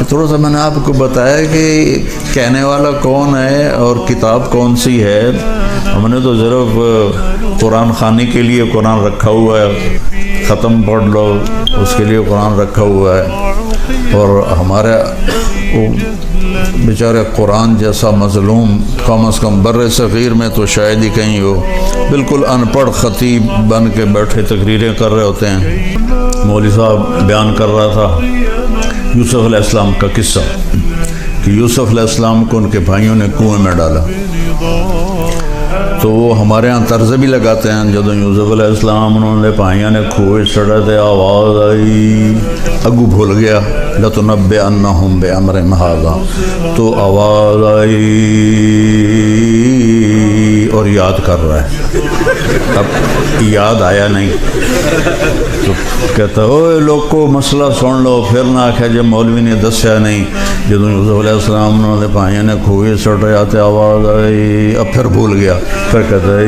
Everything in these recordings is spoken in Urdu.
تھوڑا سا میں نے آپ کو بتایا کہ کہنے والا کون ہے اور کتاب کون سی ہے. ہم نے تو صرف قرآن خوانی کے لیے قرآن رکھا ہوا ہے، ختم پڑھ لو اس کے لیے قرآن رکھا ہوا ہے. اور ہمارے بیچارے قرآن جیسا مظلوم کم از کم بر صغیر میں تو شاید ہی کہیں ہو، بالکل ان پڑھ خطیب بن کے بیٹھے تقریریں کر رہے ہوتے ہیں. مولوی صاحب بیان کر رہا تھا یوسف علیہ السلام کا قصہ کہ یوسف علیہ السلام کو ان کے بھائیوں نے کنویں میں ڈالا. تو وہ ہمارے ہاں طرز بھی لگاتے ہیں، جب یوسف علیہ السلام انہوں نے بھائیوں نے کھوئے چڑھے تھے، آواز آئی، اگو بھول گیا لَتُنَبِّئَنَّهُمْ بِأَمْرِهِمْ هَٰذَا، تو آواز آئی اور یاد کر رہا ہے. اب یاد آیا نہیں تو کہتا اوے لوگوں مسئلہ سن لو، پھر نہ آکھے جب مولوی نے دسیا نہیں. جب یوسف علیہ السلام انہوں نے بھائیوں نے کھوئے چڑھ رہے آتے، آواز آئی، اب پھر بھول گیا. پھر کہتا ہے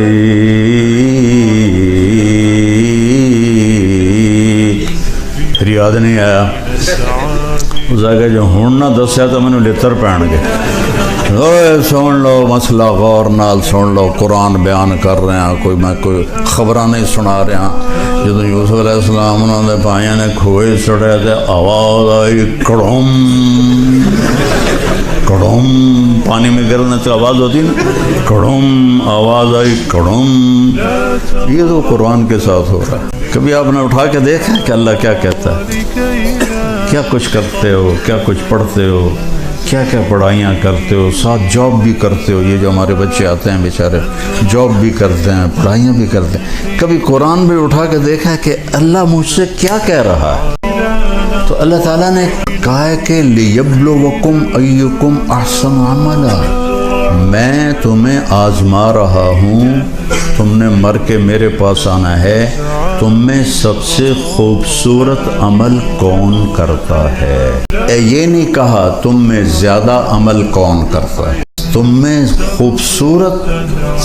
پھر یاد نہیں آیا. اس آگے جو ہون نہ دسیا تو میں نے لتر پہن گئے. اوے سن لو مسئلہ غور نال سن لو، قرآن بیان کر رہے ہیں، میں کوئی خبراں نہیں سنا رہا. جب یوسف علیہ السلام انہوں نے بھائیوں نے کھوئے چڑھے تھے، آواز آئی کڑھم کڑھم، پانی میں گرنے سے آواز ہوتی نا، کڑھم، آواز آئی کڑھم. یہ تو قرآن کے ساتھ ہو رہا ہے. کبھی آپ نے اٹھا کے دیکھا کہ اللہ کیا کہتا ہے؟ کیا کچھ کرتے ہو، کیا کچھ پڑھتے ہو، کیا کیا پڑھائیاں کرتے ہو، ساتھ جاب بھی کرتے ہو. یہ جو ہمارے بچے آتے ہیں بیچارے جاب بھی کرتے ہیں، پڑھائیاں بھی کرتے ہیں. کبھی قرآن بھی اٹھا کے دیکھا کہ اللہ مجھ سے کیا کہہ رہا ہے؟ تو اللہ تعالیٰ نے کہا ہے کہ لِيَبْلُوَكُمْ أَيُّكُمْ أَحْسَنُ عَمَلًا، میں تمہیں آزما رہا ہوں. تم نے مر کے میرے پاس آنا ہے. تم میں سب سے خوبصورت عمل کون کرتا ہے؟ یہ نہیں کہا تم میں زیادہ عمل کون کرتا ہے، تم میں خوبصورت،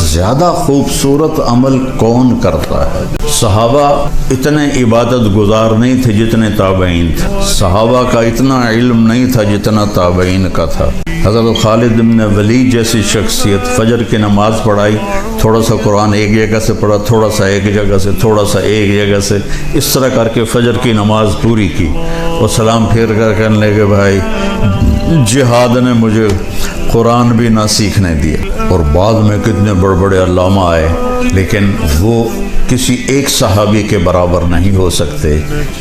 زیادہ خوبصورت عمل کون کرتا ہے. صحابہ اتنے عبادت گزار نہیں تھے جتنے تابعین تھے. صحابہ کا اتنا علم نہیں تھا جتنا تابعین کا تھا. حضرت خالد بن ولید جیسی شخصیت فجر کی نماز پڑھائی، تھوڑا سا قرآن ایک جگہ سے پڑھا، تھوڑا سا ایک جگہ سے، تھوڑا سا ایک جگہ سے، اس طرح کر کے فجر کی نماز پوری کی. اور سلام پھیر کر کہنے لگے بھائی جہاد نے مجھے قرآن بھی نہ سیکھنے دیا. اور بعد میں کتنے بڑے بڑے علامہ آئے، لیکن وہ کسی ایک صحابی کے برابر نہیں ہو سکتے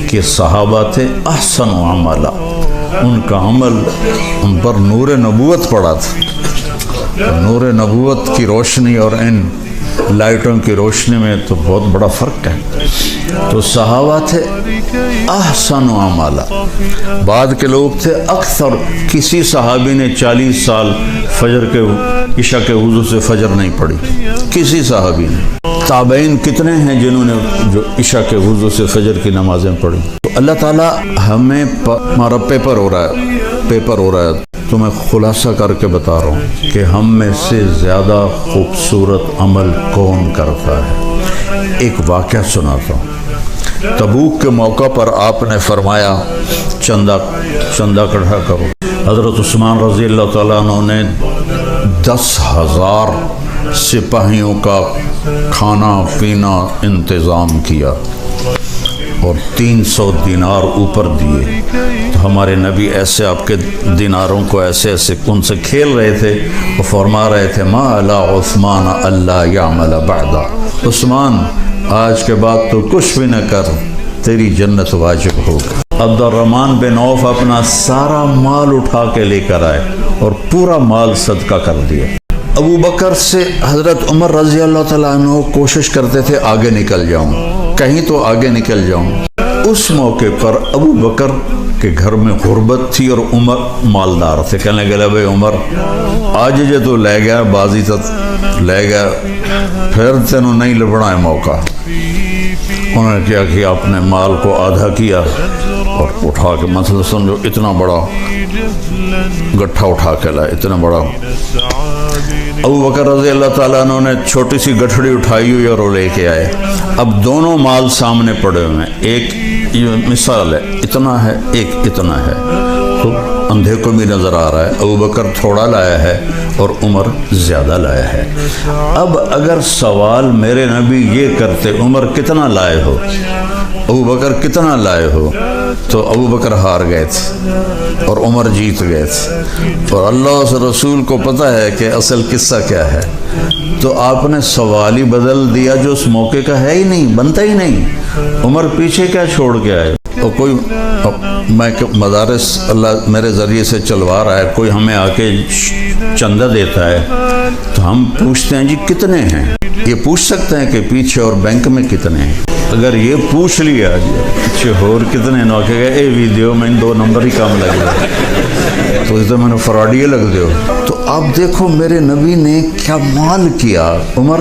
کہ صحابہ تھے احسن عملا. ان کا عمل ان پر نور نبوت پڑا تھا. نور نبوت کی روشنی اور ان لائٹوں کی روشنی میں تو بہت بڑا فرق ہے. تو صحابہ تھے احسن عملا. بعد کے لوگ تھے اکثر، کسی صحابی نے 40 سال فجر کے عشاء کے وضو سے فجر نہیں پڑھی، کسی صحابی نے. تابعین کتنے ہیں جنہوں نے جو عشاء کے وضو سے فجر کی نمازیں پڑھی. تو اللہ تعالیٰ ہمیں ہمارا پیپر ہو رہا ہے تو میں خلاصہ کر کے بتا رہا ہوں کہ ہم میں سے زیادہ خوبصورت عمل کون کرتا ہے. ایک واقعہ سناتا ہوں. تبوک کے موقع پر آپ نے فرمایا چندہ اکٹھا کرو. حضرت عثمان رضی اللہ تعالیٰ عنہ نے 10,000 سپاہیوں کا کھانا پینا انتظام کیا اور 300 دینار اوپر دیے. تو ہمارے نبی ایسے آپ کے دیناروں کو ایسے ان سے کھیل رہے تھے. وہ فرما رہے تھے ما علی عثمان اللہ یعمل بعد، عثمان آج کے بعد تو کچھ بھی نہ کر، تیری جنت واجب ہوگا. عبد الرحمن بن عوف اپنا سارا مال اٹھا کے لے کر آئے اور پورا مال صدقہ کر دیا. ابو بکر سے حضرت عمر رضی اللہ تعالیٰ عنہ کوشش کرتے تھے آگے نکل جاؤں، کہیں تو آگے نکل جاؤں. اس موقع پر ابو بکر کے گھر میں غربت تھی اور عمر مالدار تھے. کہنے لگے بھائی عمر آج جے تو لے گیا بازی تک لے گیا، پھر تینوں نہیں لبنا ہے موقع. انہوں نے کیا کہ اپنے مال کو آدھا کیا اور اٹھا کے مسئلہ سمجھو اتنا بڑا گٹھا اٹھا کے لائے، اتنا بڑا. ابو بکر رضی اللہ تعالیٰ عنہ نے چھوٹی سی گٹھڑی اٹھائی ہوئی اور وہ لے کے آئے. اب دونوں مال سامنے پڑے ہوئے ہیں. ایک یہ مثال ہے، اتنا ہے، ایک اتنا ہے. تو اندھے کو بھی نظر آ رہا ہے، ابو بکر تھوڑا لایا ہے اور عمر زیادہ لایا ہے۔ اب اگر سوال میرے نبی یہ کرتے عمر کتنا لائے ہو، ابو بکر کتنا لائے ہو، تو ابو بکر ہار گئے تھے اور عمر جیت گئے تھے، اور اللہ اس رسول کو پتہ ہے کہ اصل قصہ کیا ہے، تو آپ نے سوال ہی بدل دیا جو اس موقع کا ہے ہی نہیں، بنتا ہی نہیں۔ عمر پیچھے کیا چھوڑ کے آئے؟ اور کوئی میں مدارس اللہ میرے ذریعے سے چلوا رہا ہے، کوئی ہمیں آ کے چندہ دیتا ہے تو ہم پوچھتے ہیں جی کتنے ہیں، یہ پوچھ سکتے ہیں کہ پیچھے اور بینک میں کتنے ہیں؟ اگر یہ پوچھ لیا پیچھے اور کتنے نہ کہ اے ویڈیو میں 2 نمبر ہی کام لگ گیا تو اس میں نے فراڈیے لگ دیو۔ تو آپ دیکھو میرے نبی نے کیا مال کیا، عمر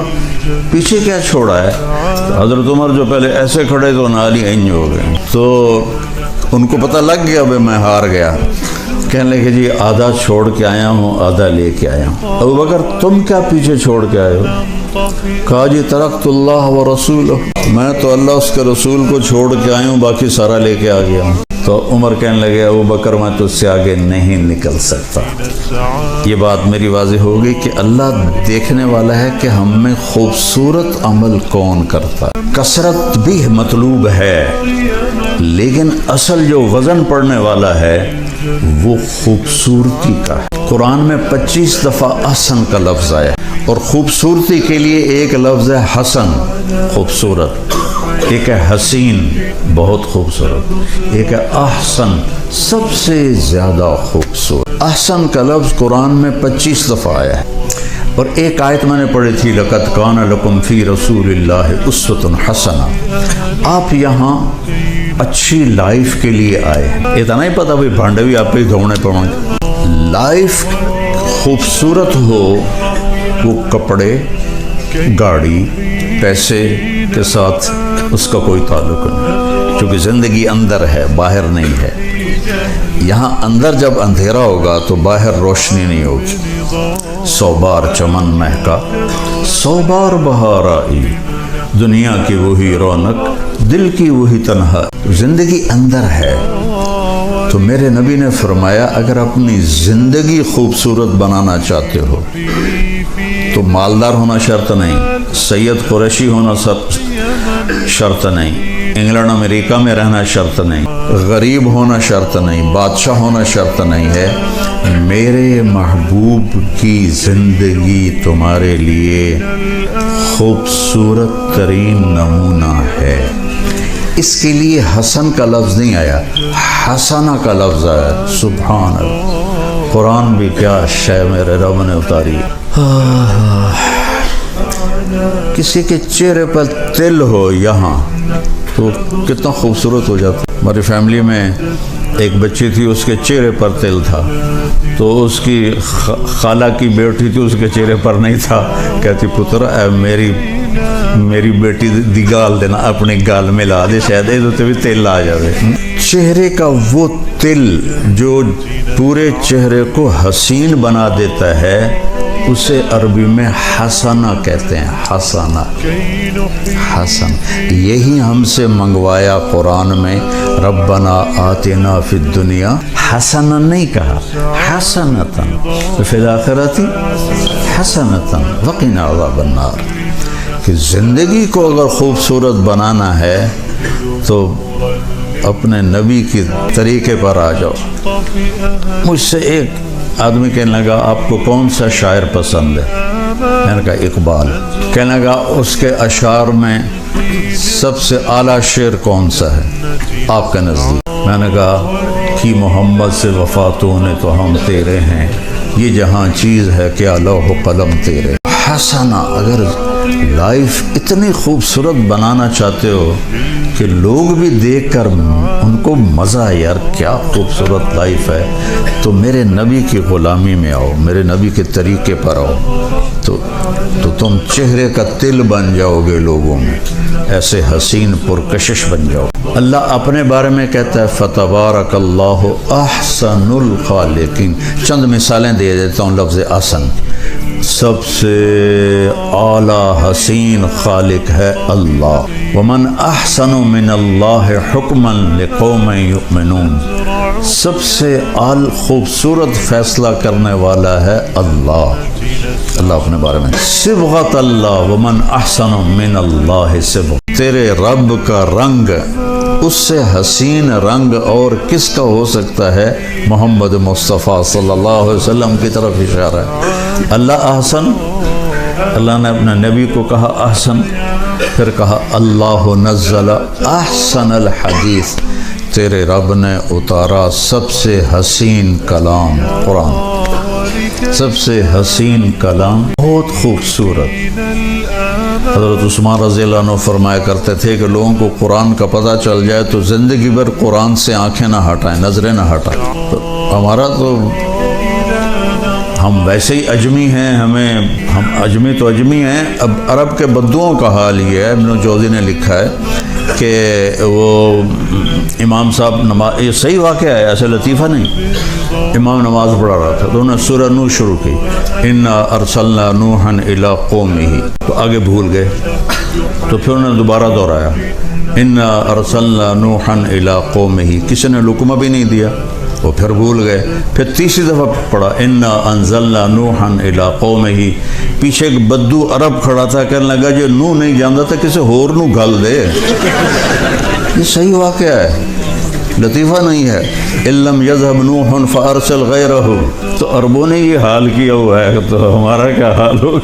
پیچھے کیا چھوڑا ہے۔ حضرت عمر جو پہلے ایسے کھڑے تو نالی اینج ہو گئے، تو ان کو پتہ لگ گیا بھائی میں ہار گیا، کہنے لگے جی آدھا چھوڑ کے آیا ہوں آدھا لے کے آیا ہوں۔ ابو بکر تم کیا پیچھے چھوڑ کے آئے ہو؟ کہا جی ترکت اللہ و رسولہ، میں تو اللہ اس کے رسول کو چھوڑ کے آیا ہوں، باقی سارا لے کے آ گیا ہوں۔ تو عمر کہنے لگے ابو بکر میں تو اس سے آگے نہیں نکل سکتا۔ یہ بات میری واضح ہوگی کہ اللہ دیکھنے والا ہے کہ ہم میں خوبصورت عمل کون کرتا ہے۔ کثرت بھی مطلوب ہے لیکن اصل جو وزن پڑنے والا ہے وہ خوبصورتی کا ہے۔ قرآن میں 25 دفعہ احسن کا لفظ آیا اور خوبصورتی کے لیے ایک لفظ ہے حسن، خوبصورت، ایک ہے حسین، بہت خوبصورت، ایک ہے احسن، سب سے زیادہ خوبصورت۔ احسن کا لفظ قرآن میں 25 دفعہ آیا ہے، اور ایک آیت میں نے پڑھی تھی لَقَدْ كَانَ لَكُمْ فِي رَسُولِ اللَّهِ أُسْوَةٌ حَسَنَةٌ۔ آپ یہاں اچھی لائف کے لیے آئے ہیں، اتنا ہی پتا بھائی بھانڈے بھی آپ پہ ہی دھونے پڑیں گے۔ لائف خوبصورت ہو، وہ کپڑے، گاڑی، پیسے کے ساتھ اس کا کوئی تعلق نہیں، کیونکہ زندگی اندر ہے باہر نہیں ہے۔ یہاں اندر جب اندھیرا ہوگا تو باہر روشنی نہیں ہوگی۔ 100 بار چمن مہکا 100 بار بہار آئی، دنیا کی وہی رونق دل کی وہی تنہا، زندگی اندر ہے۔ تو میرے نبی نے فرمایا اگر اپنی زندگی خوبصورت بنانا چاہتے ہو تو مالدار ہونا شرط نہیں، سید قریشی ہونا شرط نہیں، انگلینڈ امریکہ میں رہنا شرط نہیں، غریب ہونا شرط نہیں، بادشاہ ہونا شرط نہیں ہے۔ میرے محبوب کی زندگی تمہارے لیے خوبصورت ترین نمونہ ہے۔ اس کے لیے حسن کا لفظ نہیں آیا، حسنہ کا لفظ آیا۔ سبحان اللہ، قرآن بھی کیا شے میرے رب نے اتاری۔ کسی کے چہرے پر تل ہو یہاں تو کتنا خوبصورت ہو جاتا۔ ہماری فیملی میں ایک بچی تھی، اس کے چہرے پر تل تھا، تو اس کی خالہ کی بیٹی تھی، اس کے چہرے پر نہیں تھا، کہتی پتر اے میری بیٹی دی گال دینا، اپنی گال ملا دے، شاید یہ بھی تل آ جائے۔ چہرے کا وہ تل جو پورے چہرے کو حسین بنا دیتا ہے اسے عربی میں حسنہ کہتے ہیں، حسنہ، حسن۔ یہی ہم سے منگوایا قرآن میں، ربنا آتنا فی الدنیا حسنہ نہیں کہا، حسنۃ فی الآخرۃ حسنۃ وقنا عذاب النار۔ کہ زندگی کو اگر خوبصورت بنانا ہے تو اپنے نبی کے طریقے پر آ جاؤ۔ مجھ سے ایک آدمی کہنے لگا آپ کو کون سا شاعر پسند ہے؟ میں نے کہا اقبال۔ کہنے لگا اس کے اشعار میں سب سے اعلیٰ شعر کون سا ہے آپ کے نزدیک؟ میں نے کہا کہ محمد سے وفاتوں نے تو ہم تیرے ہیں، یہ جہاں چیز ہے کیا لوح و قلم تیرے۔ حسنہ، اگر لائف اتنی خوبصورت بنانا چاہتے ہو کہ لوگ بھی دیکھ کر ان کو مزہ، یار کیا خوبصورت لائف ہے، تو میرے نبی کی غلامی میں آؤ، میرے نبی کے طریقے پر آؤ، تو تم چہرے کا تل بن جاؤ گے لوگوں میں، ایسے حسین پرکشش بن جاؤ۔ اللہ اپنے بارے میں کہتا ہے فتبارک اللہ احسن الخالقین۔ چند مثالیں دے دیتا ہوں لفظ احسن۔ سب سے اعلیٰ حسین خالق ہے اللہ۔ ومن احسن من اللہ حکما لقوم یؤمنون۔ سب سے خوبصورت فیصلہ کرنے والا ہے اللہ۔ اللہ اپنے بارے میں صبغۃ اللہ ومن احسن من اللہ صبغۃ، تیرے رب کا رنگ، اس سے حسین رنگ اور کس کا ہو سکتا ہے؟ محمد مصطفیٰ صلی اللہ علیہ وسلم کی طرف اشارہ ہے۔ اللہ احسن، اللہ نے اپنے نبی کو کہا احسن، پھر کہا اللہ نزل احسن الحدیث، تیرے رب نے اتارا سب سے حسین کلام قرآن، سب سے حسین کلام، بہت خوبصورت۔ حضرت عثمان رضی اللہ عنہ فرمایا کرتے تھے کہ لوگوں کو قرآن کا پتہ چل جائے تو زندگی بھر قرآن سے آنکھیں نہ ہٹائیں، نظریں نہ ہٹائیں۔ تو ہمارا تو ہم ویسے ہی اجمی ہیں، ہم اجمی تو اجمی ہیں، اب عرب کے بدوؤں کا حال یہ ہے۔ ابن جوزی نے لکھا ہے کہ وہ امام صاحب نماز، یہ صحیح واقعہ ہے، ایسے لطیفہ نہیں، امام نماز پڑھا رہا تھا تو انہوں نے سورہ نوح شروع کی، انا ارسلنا نوحا الی قومہ، تو آگے بھول گئے تو پھر انہوں نے دوبارہ دہرایا، انا ارسلنا نوحا الی قومہ، کسی نے لقمہ بھی نہیں دیا، وہ پھر بھول گئے، پھر تیسری دفعہ پڑھا انا انزلنا نوحا الی قومہ، پیچھے ایک بدو عرب کھڑا تھا، کہنے لگا جو نوح نہیں جانتا تھا کسی اور نو گل دے۔ یہ صحیح واقعہ ہے، لطیفہ نہیں ہے۔ اِلَّمْ يَذْهَبْ نُوحٌ فَأَرْسَلْ غَيْرَهُ، تو عربوں نے یہ حال کیا ہوا ہے تو ہمارا کیا حال ہوگا؟